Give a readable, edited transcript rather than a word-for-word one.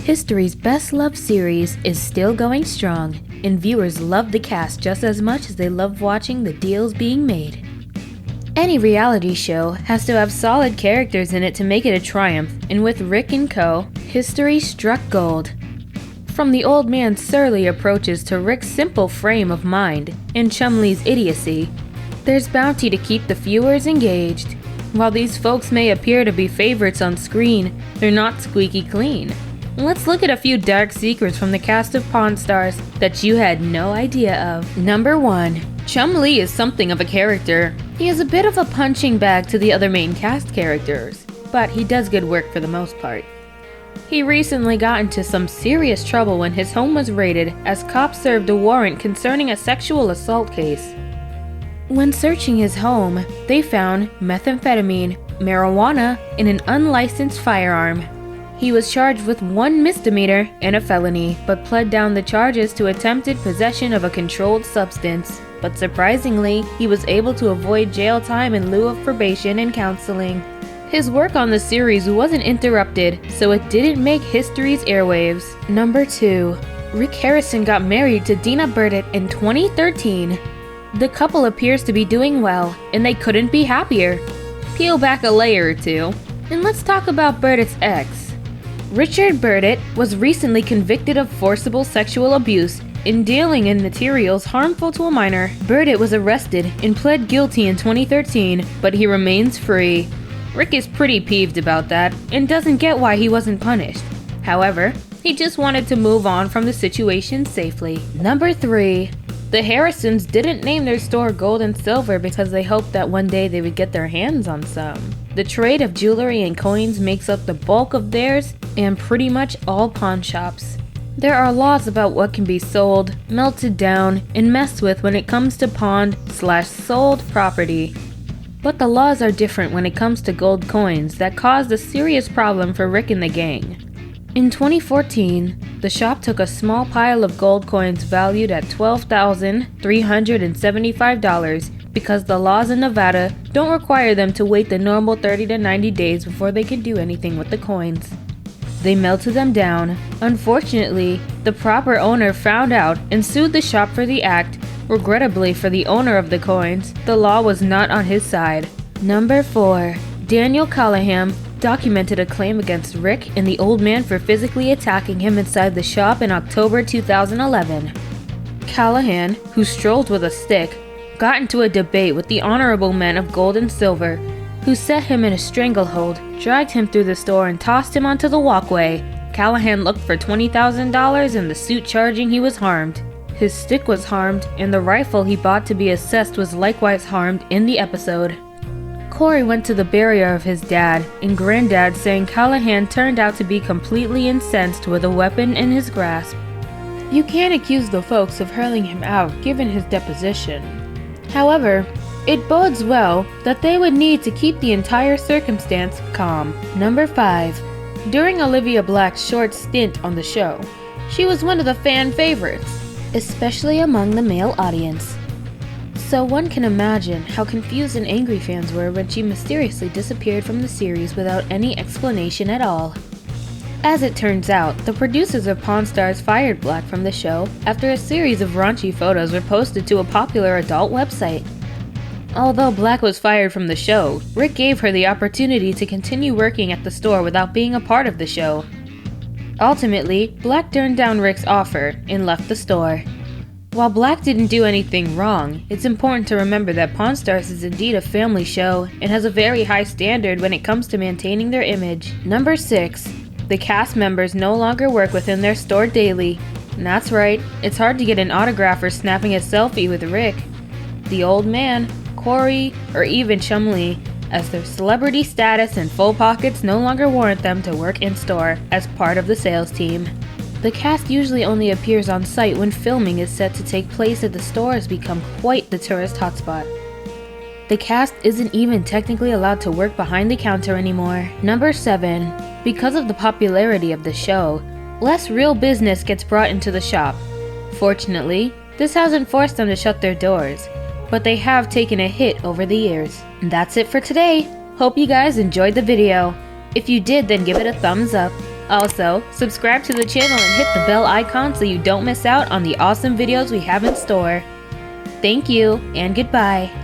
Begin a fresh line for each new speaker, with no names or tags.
History's best-loved series is still going strong, and viewers love the cast just as much as they love watching the deals being made. Any reality show has to have solid characters in it to make it a triumph, and with Rick and co, history struck gold. From the old man's surly approaches to Rick's simple frame of mind and Chumlee's idiocy, there's bounty to keep the viewers engaged. While these folks may appear to be favorites on screen, they're not squeaky clean. Let's look at a few dark secrets from the cast of Pawn Stars that you had no idea of. Number 1. Chumlee is something of a character. He is a bit of a punching bag to the other main cast characters, but he does good work for the most part. He recently got into some serious trouble when his home was raided as cops served a warrant concerning a sexual assault case. When searching his home, they found methamphetamine, marijuana, and an unlicensed firearm. He was charged with 1 misdemeanor and a felony, but pled down the charges to attempted possession of a controlled substance. But surprisingly, he was able to avoid jail time in lieu of probation and counseling. His work on the series wasn't interrupted, so it didn't make history's airwaves. Number 2. Rick Harrison got married to Dina Burdett in 2013. The couple appears to be doing well, and they couldn't be happier. Peel back a layer or two, and let's talk about Burdett's ex. Richard Burdett was recently convicted of forcible sexual abuse in dealing in materials harmful to a minor. Burdett was arrested and pled guilty in 2013, but he remains free. Rick is pretty peeved about that and doesn't get why he wasn't punished. However, he just wanted to move on from the situation safely. Number 3. The Harrisons didn't name their store Gold and Silver because they hoped that one day they would get their hands on some. The trade of jewelry and coins makes up the bulk of theirs and pretty much all pawn shops. There are laws about what can be sold, melted down, and messed with when it comes to pawned/sold property. But the laws are different when it comes to gold coins that caused a serious problem for Rick and the gang. In 2014, the shop took a small pile of gold coins valued at $12,375 because the laws in Nevada don't require them to wait the normal 30 to 90 days before they can do anything with the coins. They melted them down. Unfortunately, the proper owner found out and sued the shop for the act. Regrettably for the owner of the coins, the law was not on his side. Number 4. Daniel Callahan documented a claim against Rick and the old man for physically attacking him inside the shop in October 2011. Callahan, who strolled with a stick, got into a debate with the honorable men of Gold and Silver, who set him in a stranglehold, dragged him through the store, and tossed him onto the walkway. Callahan looked for $20,000 and the suit charging he was harmed. His stick was harmed, and the rifle he bought to be assessed was likewise harmed in the episode. Corey went to the burial of his dad and granddad, saying Callahan turned out to be completely incensed with a weapon in his grasp. You can't accuse the folks of hurling him out given his deposition. However, it bodes well that they would need to keep the entire circumstance calm. Number 5. During Olivia Black's short stint on the show, she was one of the fan favorites, especially among the male audience. So one can imagine how confused and angry fans were when she mysteriously disappeared from the series without any explanation at all. As it turns out, the producers of Pawn Stars fired Black from the show after a series of raunchy photos were posted to a popular adult website. Although Black was fired from the show, Rick gave her the opportunity to continue working at the store without being a part of the show. Ultimately, Black turned down Rick's offer and left the store. While Black didn't do anything wrong, it's important to remember that Pawn Stars is indeed a family show and has a very high standard when it comes to maintaining their image. Number 6. The cast members no longer work within their store daily. And that's right, it's hard to get an autograph or snapping a selfie with Rick, the old man, Corey, or even Chumlee, as their celebrity status and full pockets no longer warrant them to work in-store as part of the sales team. The cast usually only appears on site when filming is set to take place at the store has become quite the tourist hotspot. The cast isn't even technically allowed to work behind the counter anymore. Number 7. Because of the popularity of the show, less real business gets brought into the shop. Fortunately, this hasn't forced them to shut their doors, but they have taken a hit over the years. And that's it for today. Hope you guys enjoyed the video. If you did, then give it a thumbs up. Also, subscribe to the channel and hit the bell icon so you don't miss out on the awesome videos we have in store. Thank you, and goodbye.